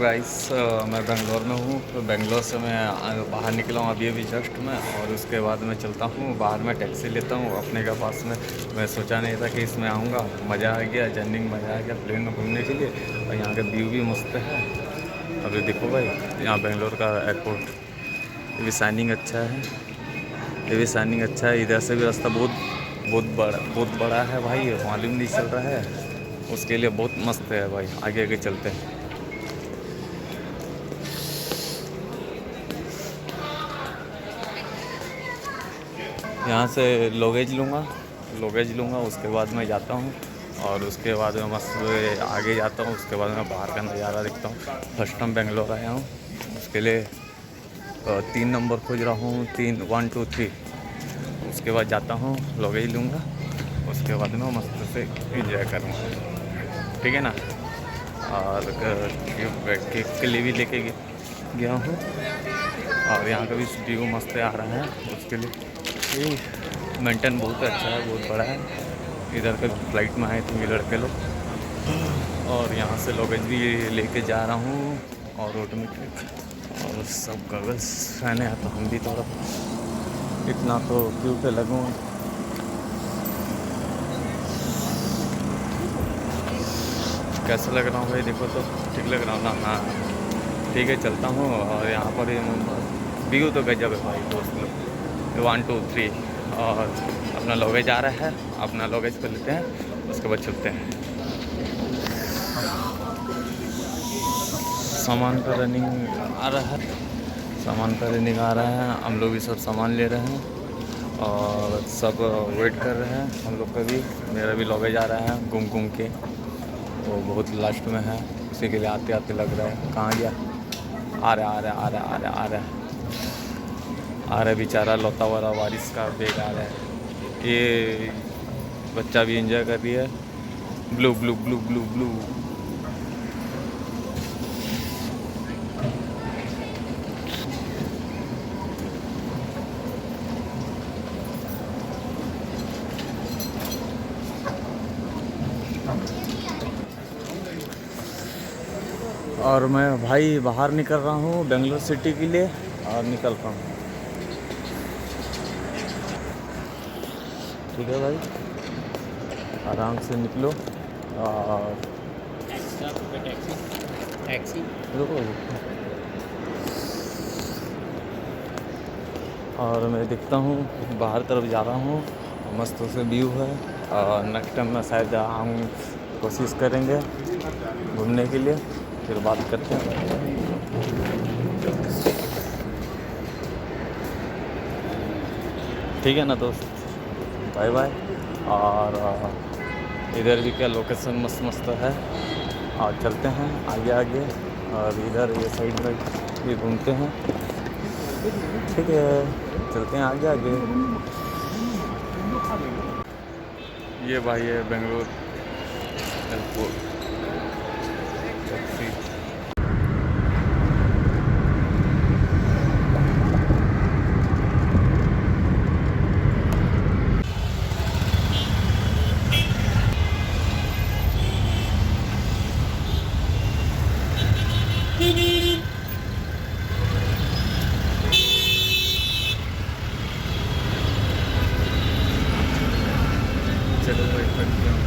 Guys, मैं बेंगलोर में हूँ। तो बेंगलोर से मैं बाहर निकला हूँ अभी अभी जस्ट में, और उसके बाद मैं चलता हूँ बाहर में टैक्सी लेता हूँ अपने के पास में। मैं सोचा नहीं था कि इसमें आऊँगा, मज़ा आ गया, जर्नी में मज़ा आ गया प्लेन में घूमने के लिए। और यहाँ का व्यू भी मस्त है। अभी देखो भाई, यहाँ बेंगलोर का एयरपोर्ट, ये भी शाइनिंग अच्छा है, ये भी शाइनिंग अच्छा है। इधर से भी रास्ता बहुत बड़ा है भाई, मालूम नहीं चल रहा है। उसके लिए बहुत मस्त है भाई। आगे आगे चलते हैं। यहाँ से लगेज लूँगा, उसके बाद मैं जाता हूँ। और उसके बाद मैं मस्त आगे जाता हूँ। उसके बाद मैं बाहर का नज़ारा देखता हूँ। फर्स्ट टाइम बेंगलोर आया हूँ, उसके लिए 3 नंबर खोज रहा हूँ, 3 1 2 3। उसके बाद जाता हूँ, लगेज लूँगा, उसके बाद मैं मस्त से इंजॉय करूँगा, ठीक है ना। और केक के लिए भी लेके गया हूँ। और यहाँ का भी व्यू मस्त आ रहा है। उसके लिए ये मेंटेन बहुत अच्छा है, बहुत बड़ा है। इधर के फ्लाइट में आए थे ये लड़के लोग, और यहाँ से लगेज भी लेके जा रहा हूँ। और ऑटोमेटिक और सब गगल्स पहने हैं, तो हम भी थोड़ा इतना तो क्यूट लगूँ। कैसा लग रहा हूँ भाई? देखो तो ठीक लग रहा हूँ ना? हाँ ठीक है, चलता हूँ। और यहाँ पर व्यू तो गजब है भाई दोस्त लोग। 1 2 3। और अपना लगेज आ रहा है, अपना लगेज कर लेते हैं, उसके बाद चलते हैं। सामान का रनिंग आ रहा है, सामान का रनिंग आ रहा है। हम लोग भी सब सामान ले रहे हैं और सब वेट कर रहे हैं। हम लोग का भी, मेरा भी लगेज आ रहा है घूम के। वो बहुत लास्ट में है, उसी के लिए आते आते लग रहा है। कहाँ गया? आ रहा है बेचारा लौता वाला बारिश का बेग आ रहा है। ये बच्चा भी एंजॉय कर रही है। Blue blue blue blue blue. और मैं भाई बाहर निकल रहा हूँ बेंगलोर सिटी के लिए, और निकल रहा हूँ। ठीक है भाई, आराम से निकलो। और टैक्सी रुको। और मैं दिखता हूँ, बाहर तरफ जा रहा हूँ, मस्त से व्यू है। और नेक्स्ट टाइम मैं शायद आऊँ, कोशिश करेंगे घूमने के लिए। फिर बात करते हैं। ठीक है ना दोस्त, बाय बाय। और इधर भी क्या लोकेशन मस्त मस्त है। और चलते हैं आगे आगे, और इधर ये साइड में भी घूमते हैं। ठीक है, चलते हैं आगे आगे। ये भाई है बेंगलोर एयरपोर्ट। चलो भाई, थक गया हूँ।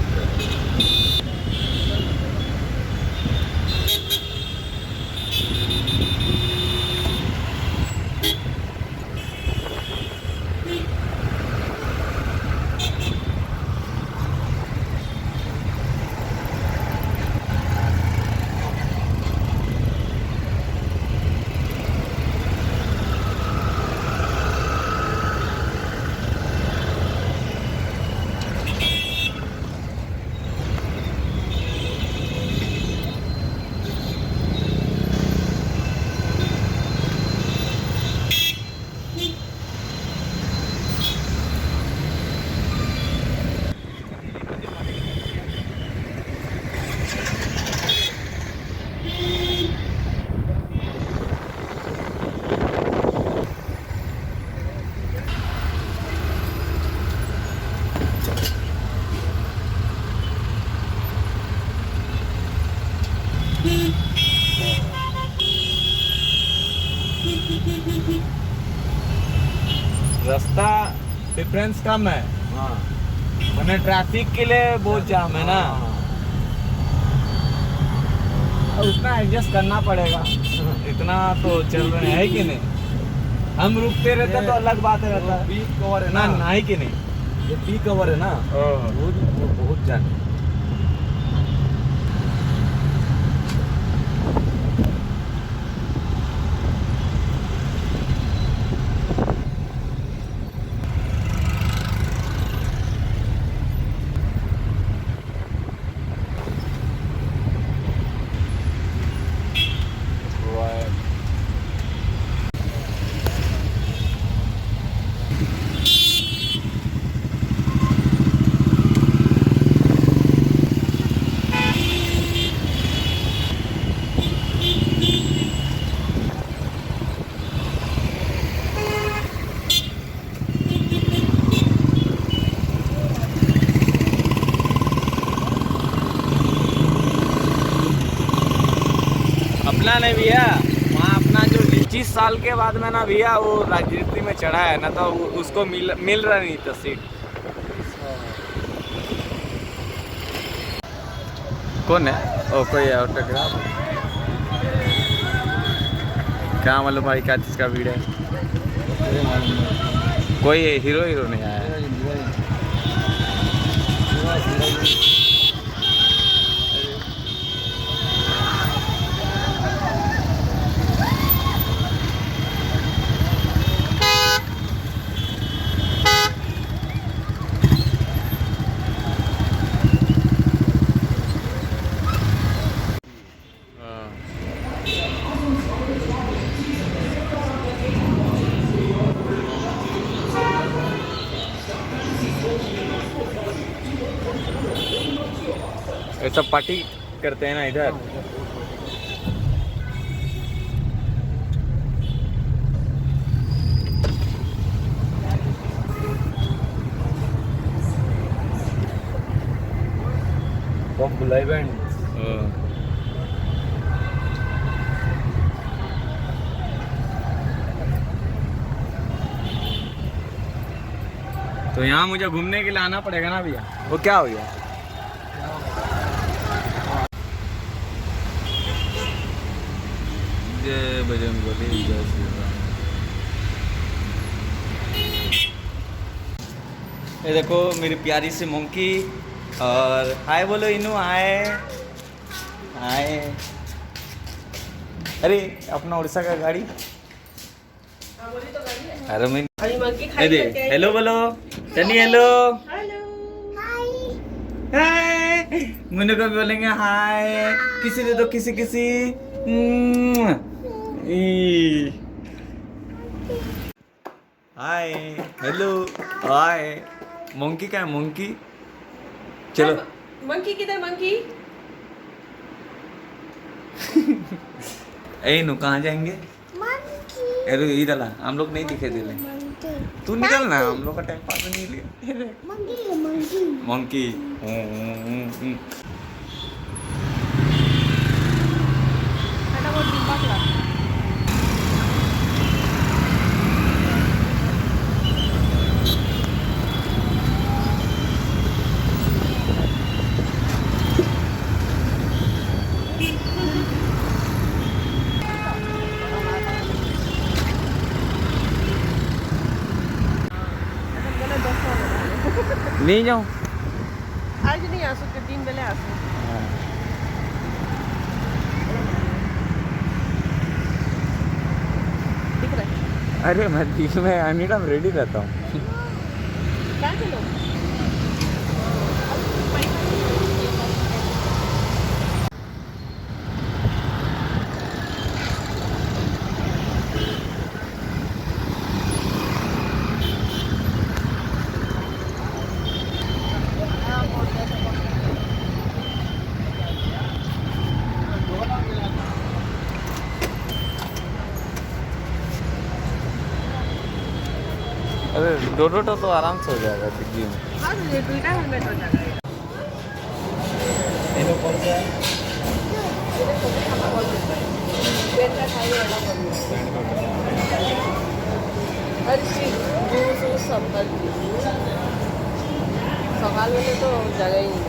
रास्ता डिफरेंस कम है, हाँ मैंने ट्रैफिक के लिए बहुत जाम है ना, उतना एडजस्ट करना पड़ेगा। इतना तो चल रहे हैं कि नहीं, हम रुकते रहते तो अलग बात रहता है। पीक कवर है ना ना, ना ही कि नहीं, ये पीक कवर है ना, वो बहुत जाम है। अपना नहीं भैया, वहाँ अपना जो 25 साल के बाद में ना भैया वो राजनीति में चढ़ा है ना, तो उसको मिल रहा नहीं था सीट। कौन है? ओ कोई ऑटोग्राफ, क्या मालूम भाई क्या चीज़ का भीड़ है। कोई हीरो नहीं आया है। ये सब पार्टी करते हैं ना इधर। लाइव एंड तो यहाँ मुझे घूमने के लिए आना पड़ेगा ना भैया। वो क्या हो गया? जय बजरंगबली, जय श्री राम। ये देखो मेरी प्यारी सी मोंकी, और हाय बोलो इनू, हाय हाय। अरे अपना उड़ीसा का गाड़ी, अरे मैं हेलो बोलो टनी, हेलो हाय। मुन्नू को भी बोलेंगे हाय, किसी दे दो, किसी किसी। Hi hello hi. मोंकी का है मोंकी, चलो मंकी किधर मंकी? ए नु कहाँ जाएंगे? अरे इधर ला, हम लोग नहीं दिखे दिले, तू निकल ना, हम लोग का टाइम पास नहीं लिया। मंकी फटाफट डिब्बा खिला। नहीं जाऊँ आज नहीं आ सकते, 3 बेले आ सकते। दिख रहा है? अरे मैं एनी टाइम रेडी रहता हूँ। क्या चलो? अरे दो तो आराम से हो जाएगा डिग्गी में। हाँ तो ये टूटा हेलमेट हो जाएगा। पेन का खाई वाला हर चीज जूस वूस सब हर चीज सवाल वाले तो जगह ही नहीं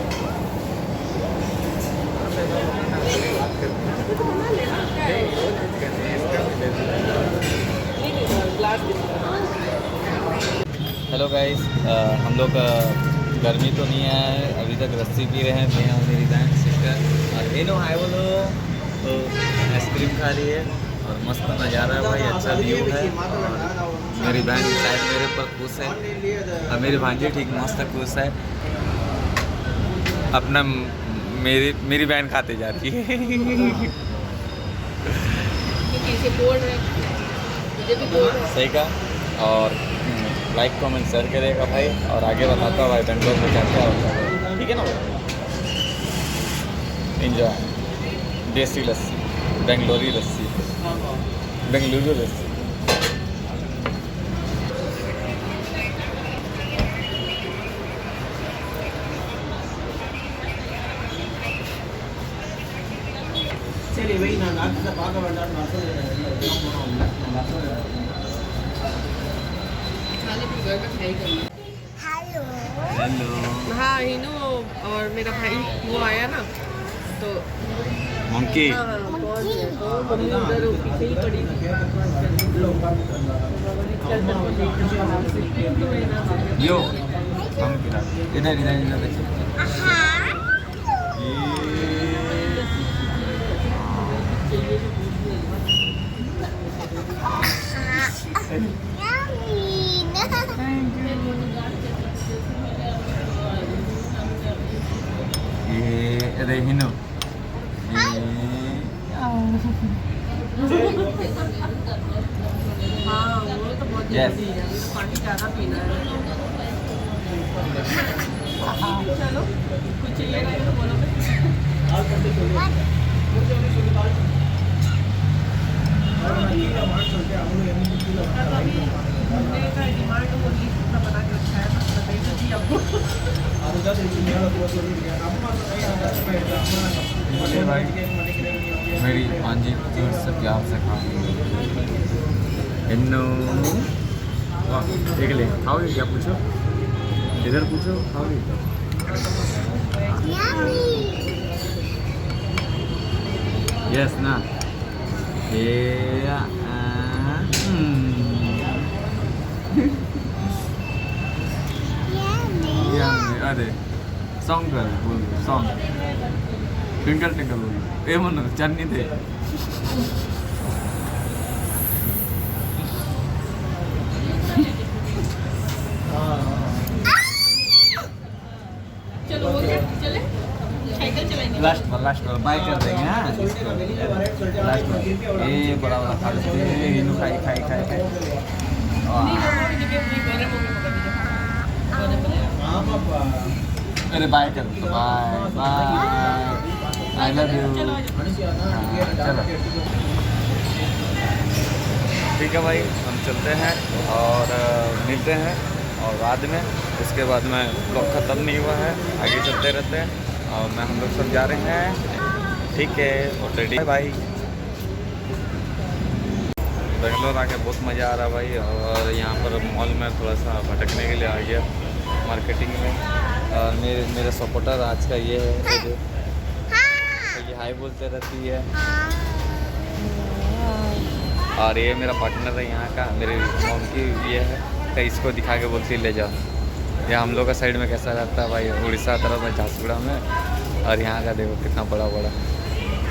हेलो गाइस, हम लोग गर्मी तो नहीं है, अभी तक लस्सी पी रहे हैं मैं और मेरी बहन सिस्टर। और इनो हाय बोलो, तो आइसक्रीम खा रही है और मस्त नज़ारा है भाई, अच्छा व्यू है। और मेरी बहन शायद मेरे ऊपर खुश है और मेरी भांजी ठीक मस्त खुश है। अपना मेरी बहन खाते जा रही है। क्योंकि इसे कोल्ड है, मुझे भी कोल्ड है। सही का। और लाइक कमेंट शेयर करेगा भाई, और आगे बताता भाई बेंगलोर में क्या क्या होता है, ठीक है ना। एंजॉय देसी लस्सी, बेंगलोरी लस्सी, बेंगलुरु लस्सी। हेलो हाँ हिनू और मेरा भाई वो आया ना तो मंकी। हाँ पहुंच गए तो मम्मी उधर पीछे ही पड़ी थी। यो हम इधर इधर इधर देखो। ये रेहिनो हाँ वो तो बहुत Yes. जल्दी है, अभी तो पानी ज़्यादा पीना है। चलो कुछ चाहिए ना तो बोलो। अभी घूमने का डिमांड वो लिस्ट का बना के रखा है, बस बताइए तो जी आपको। भाई मेरी भांजी जोर से प्यार से खा इन्नो देख ले, खाओगे क्या पूछो, इधर पूछो खाओगे। यस ना ये अरे सॉन्ग कर बोल, सॉन्ग ट्विंकल ट्विंकल बोल ए मन चन्नी थे। चलो हो गया, चले साइकिल चलाएंगे। लास्ट बार बाय कर देंगे। हाँ लास्ट बार ये बड़ा वाला खा लेते हैं, इनो खाई खाई खाई खाई। अरे बाय कर दो, bye bye, I love you. चलो ठीक है भाई, हम चलते हैं और मिलते हैं और बाद में उसके बाद में ब्लॉग ख़त्म नहीं हुआ है, आगे चलते रहते हैं और हम लोग सब जा रहे हैं, ठीक है ऑलरेडी। बाय। बेंगलोर आके बहुत मज़ा आ रहा भाई, और यहाँ पर मॉल में थोड़ा सा भटकने के लिए आ गया मार्केटिंग में। और मेरे सपोर्टर आज का ये है जो तो ये हाई बोलते रहती है। और ये मेरा पार्टनर है यहाँ का, मेरे मॉम की ये है, तो इसको दिखा के बोलती ले जाओ। ये हम लोग का साइड में कैसा रहता है भाई, उड़ीसा तरफ में झारसुगुड़ा में, और यहाँ का देखो कितना बड़ा बड़ा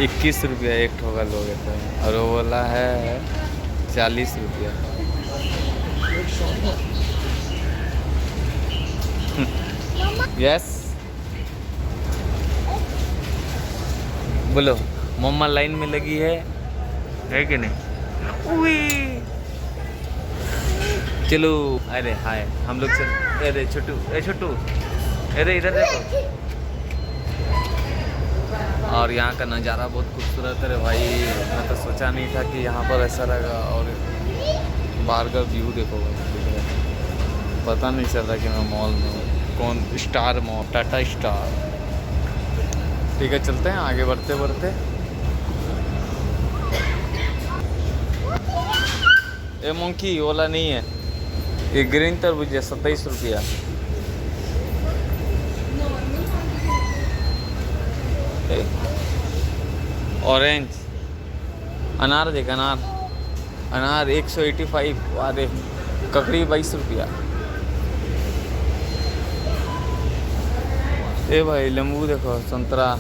21 रुपया एक ठोका लोगे तो, और वो वाला है 40 रुपया। यस बोलो, मम्मा लाइन में लगी है कि नहीं? चलो अरे हाय हम लोग चल। अरे छोटू, ए छोटू, अरे इधर देखो। और यहाँ का नज़ारा बहुत खूबसूरत है भाई, मैं तो सोचा नहीं था कि यहाँ पर ऐसा रहेगा। और बाहर का व्यू देखो, पता नहीं चल रहा कि मैं मॉल में हूँ। कौन स्टार मॉल, टाटा स्टार। ठीक है चलते हैं आगे बढ़ते बढ़ते। ए मंकी ओला नहीं है। ये ग्रीन तरबूज है 27 रुपया। ऑरेंज अनार देख, अनार 185। अरे ककड़ी 22 रुपया। ए भाई नींबू देखो, संतरा।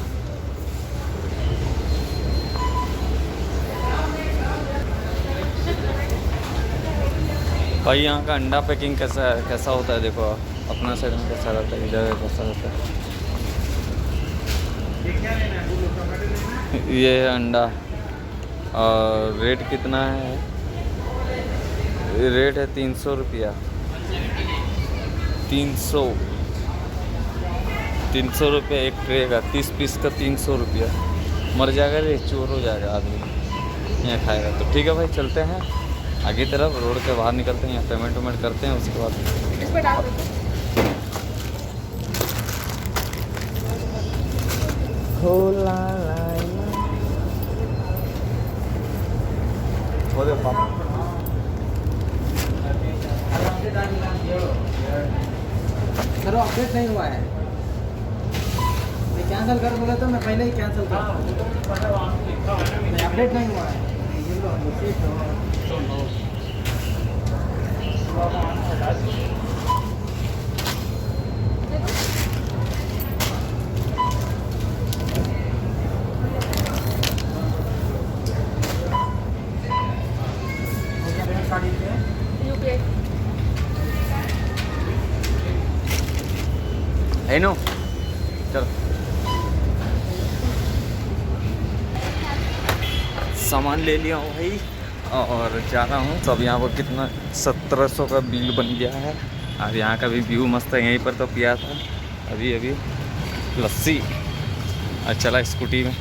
भाई यहाँ का अंडा पैकिंग कैसा होता है देखो, अपना साइड में कैसा रहता है, इधर कैसा रहता है। ये है अंडा और रेट कितना है, रेट है 300 रुपया। 300 रुपये एक ट्रे का, 30 पीस का 300 रुपया। मर जाएगा रे, चोर हो जाएगा आदमी यहाँ खाएगा तो। ठीक है भाई, चलते हैं आगे तरफ, रोड के बाहर निकलते हैं, यहाँ पेमेंट वेमेंट करते हैं, उसके बाद इस पे डाल दो। सर अपडेट नहीं हुआ है, कैंसिल कर बोला तो मैं पहले ही कैंसिल कर, अपडेट नहीं हुआ है। यूके है नो, चलो सामान ले लिया हूँ भाई और जा रहा हूँ। तो अब यहाँ पर कितना 1700 का बिल बन गया है। और यहाँ का भी व्यू मस्त है, यहीं पर तो पिया था अभी लस्सी और चला स्कूटी में।